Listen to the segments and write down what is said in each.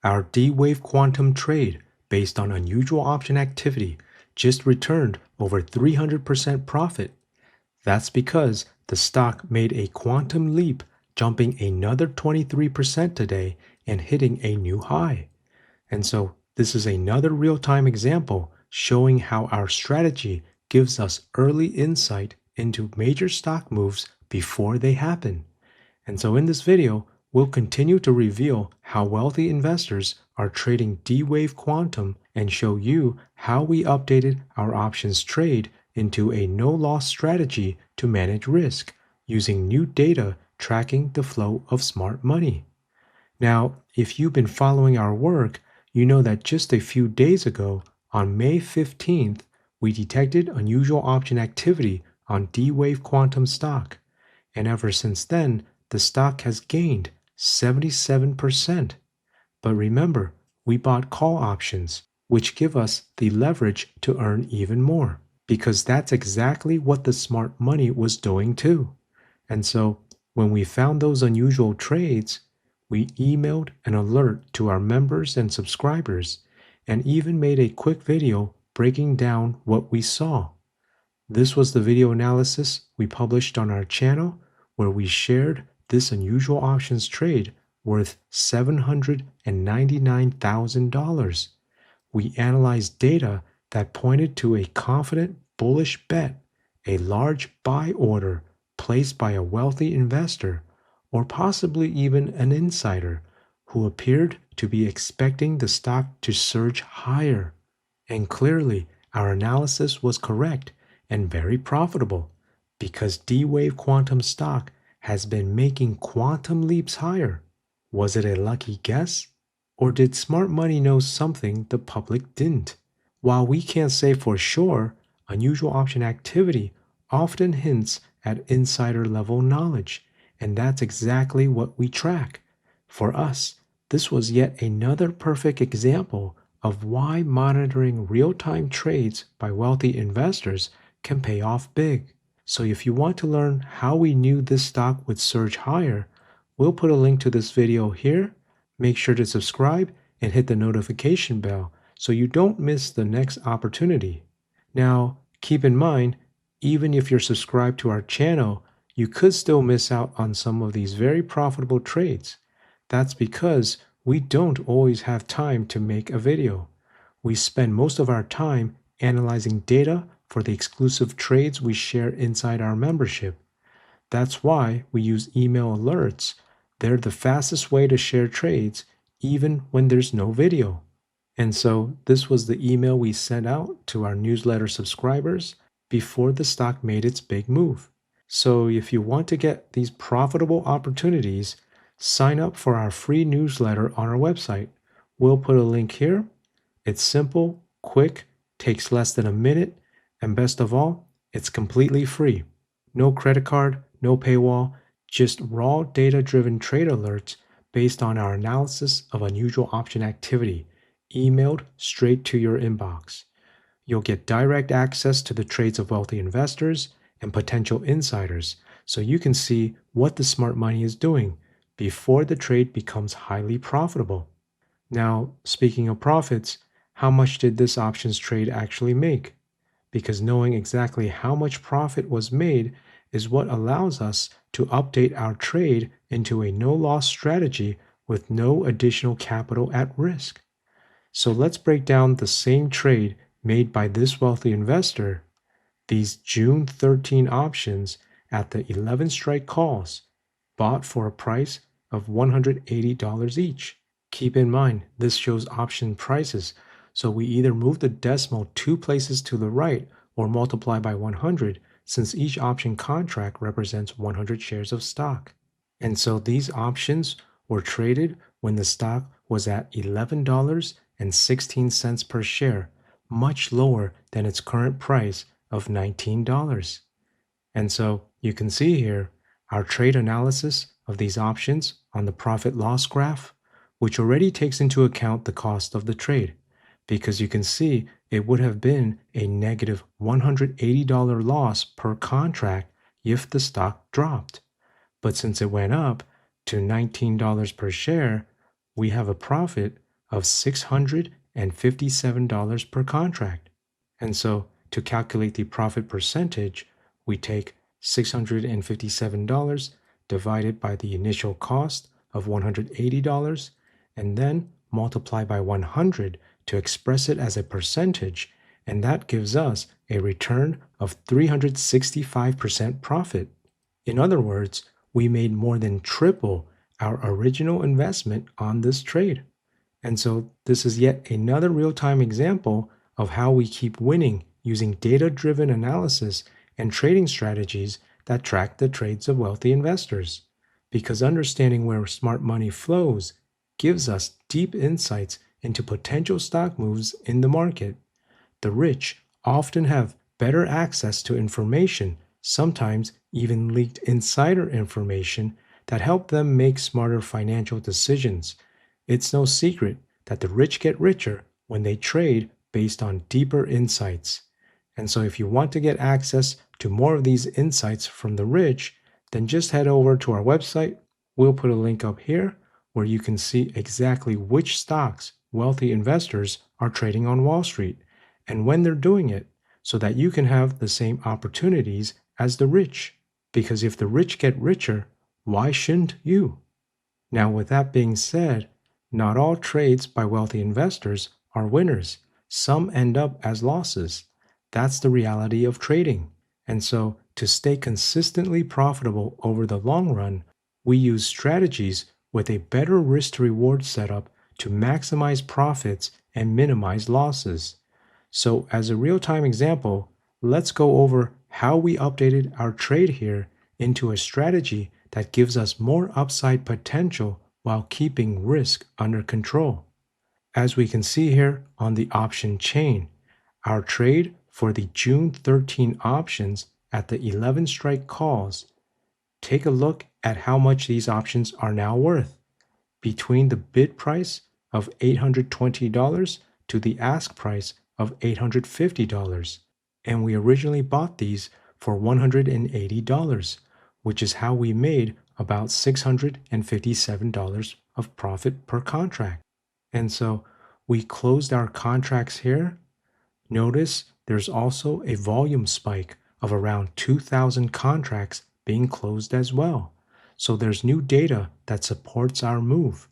Our D-Wave quantum trade, based on unusual option activity, just returned over 300% profit. That's because the stock made a quantum leap, jumping another 23% today and hitting a new high. And so this is another real-time example showing how our strategy gives us early insight into major stock moves before they happen. And so in this video, we'll continue to reveal how wealthy investors are trading D-Wave Quantum and show you how we updated our options trade into a no-loss strategy to manage risk using new data tracking the flow of smart money. Now, if you've been following our work, you know that just a few days ago, on May 15th, we detected unusual option activity on D-Wave Quantum stock. And ever since then, the stock has gained 77%. But remember, we bought call options, which give us the leverage to earn even more, because that's exactly what the smart money was doing too. And so, when we found those unusual trades, we emailed an alert to our members and subscribers, and even made a quick video breaking down what we saw. This was the video analysis we published on our channel, where we shared this unusual options trade worth $799,000. We analyzed data that pointed to a confident bullish bet, a large buy order placed by a wealthy investor, or possibly even an insider who appeared to be expecting the stock to surge higher. And clearly, our analysis was correct and very profitable, because D-Wave Quantum stock has been making quantum leaps higher. Was it a lucky guess? Or did smart money know something the public didn't? While we can't say for sure, unusual option activity often hints at insider level knowledge, and that's exactly what we track. For us, this was yet another perfect example of why monitoring real-time trades by wealthy investors can pay off big. So if you want to learn how we knew this stock would surge higher, we'll put a link to this video here. Make sure to subscribe and hit the notification bell so you don't miss the next opportunity. Now, keep in mind, even if you're subscribed to our channel, you could still miss out on some of these very profitable trades. That's because we don't always have time to make a video. We spend most of our time analyzing data for the exclusive trades we share inside our membership. That's why we use email alerts. They're the fastest way to share trades, even when there's no video. And so this was the email we sent out to our newsletter subscribers before the stock made its big move. So if you want to get these profitable opportunities, sign up for our free newsletter on our website. We'll put a link here. It's simple, quick, takes less than a minute, and best of all, it's completely free. No credit card, no paywall, just raw data-driven trade alerts based on our analysis of unusual option activity, emailed straight to your inbox. You'll get direct access to the trades of wealthy investors and potential insiders, so you can see what the smart money is doing before the trade becomes highly profitable. Now, speaking of profits, how much did this options trade actually make? Because knowing exactly how much profit was made is what allows us to update our trade into a no-loss strategy with no additional capital at risk. So let's break down the same trade made by this wealthy investor, these June 13 options at the 11 strike calls, bought for a price of $180 each. Keep in mind, this shows option prices, so we either move the decimal 2 places to the right or multiply by 100, since each option contract represents 100 shares of stock. And so these options were traded when the stock was at $11.16 per share, much lower than its current price of $19. And so you can see here our trade analysis of these options on the profit loss graph, which already takes into account the cost of the trade, because you can see it would have been a negative $180 loss per contract if the stock dropped. But since it went up to $19 per share, we have a profit of $657 per contract. And so to calculate the profit percentage, we take $657 divided by the initial cost of $180 and then multiply by 100 to express it as a percentage, and that gives us a return of 365% profit. In other words, we made more than triple our original investment on this trade. And so this is yet another real-time example of how we keep winning using data-driven analysis and trading strategies that track the trades of wealthy investors. Because understanding where smart money flows gives us deep insights into potential stock moves in the market. The rich often have better access to information, sometimes even leaked insider information that help them make smarter financial decisions. It's no secret that the rich get richer when they trade based on deeper insights. And so if you want to get access to more of these insights from the rich, then just head over to our website. We'll put a link up here where you can see exactly which stocks wealthy investors are trading on Wall Street and when they're doing it, so that you can have the same opportunities as the rich. Because if the rich get richer, why shouldn't you? Now, with that being said, not all trades by wealthy investors are winners. Some end up as losses. That's the reality of trading. And so, to stay consistently profitable over the long run, we use strategies with a better risk to reward setup to maximize profits and minimize losses. So, as a real time example, let's go over how we updated our trade here into a strategy that gives us more upside potential while keeping risk under control. As we can see here on the option chain, our trade for the June 13 options at the 11 strike calls, take a look at how much these options are now worth. Between the bid price of $820 to the ask price of $850. And we originally bought these for $180, which is how we made about $657 of profit per contract. And so we closed our contracts here. Notice there's also a volume spike of around 2,000 contracts being closed as well. So there's new data that supports our move.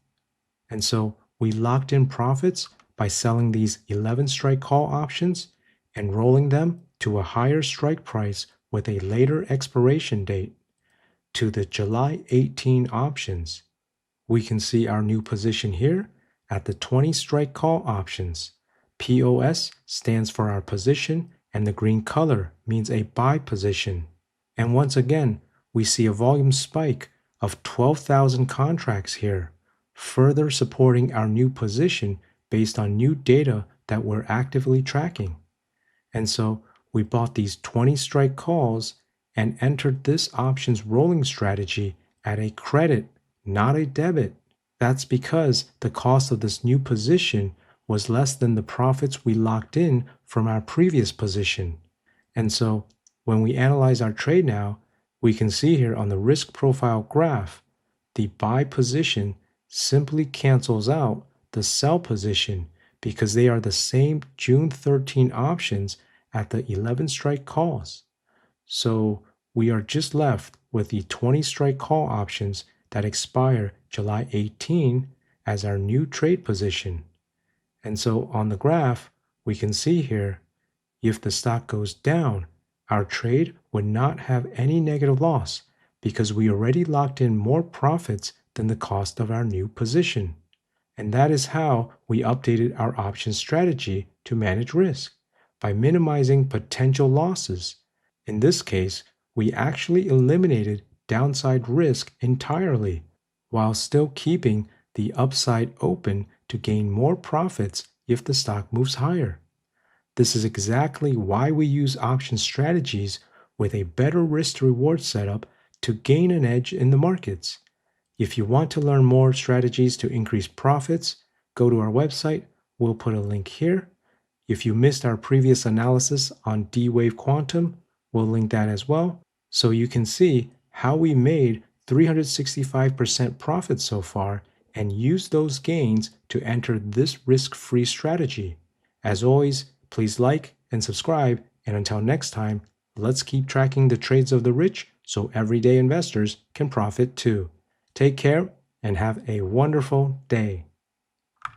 And so we locked in profits by selling these 11 strike call options and rolling them to a higher strike price with a later expiration date to the July 18 options. We can see our new position here at the 20 strike call options. POS stands for our position and the green color means a buy position. And once again, we see a volume spike of 12,000 contracts here, further supporting our new position based on new data that we're actively tracking. And so we bought these 20 strike calls and entered this options rolling strategy at a credit, not a debit. That's because the cost of this new position was less than the profits we locked in from our previous position. And so when we analyze our trade now, we can see here on the risk profile graph, the buy position simply cancels out the sell position because they are the same June 13 options at the 11 strike calls. So we are just left with the 20 strike call options that expire July 18 as our new trade position. And so on the graph, we can see here, if the stock goes down, our trade would not have any negative loss because we already locked in more profits than the cost of our new position. And that is how we updated our option strategy to manage risk, by minimizing potential losses. In this case, we actually eliminated downside risk entirely, while still keeping the upside open to gain more profits if the stock moves higher. This is exactly why we use option strategies with a better risk to reward setup to gain an edge in the markets. If you want to learn more strategies to increase profits, go to our website. We'll put a link here. If you missed our previous analysis on D-Wave Quantum, we'll link that as well, so you can see how we made 365% profit so far and use those gains to enter this risk-free strategy. As always, please like and subscribe, and until next time, let's keep tracking the trades of the rich so everyday investors can profit too. Take care and have a wonderful day.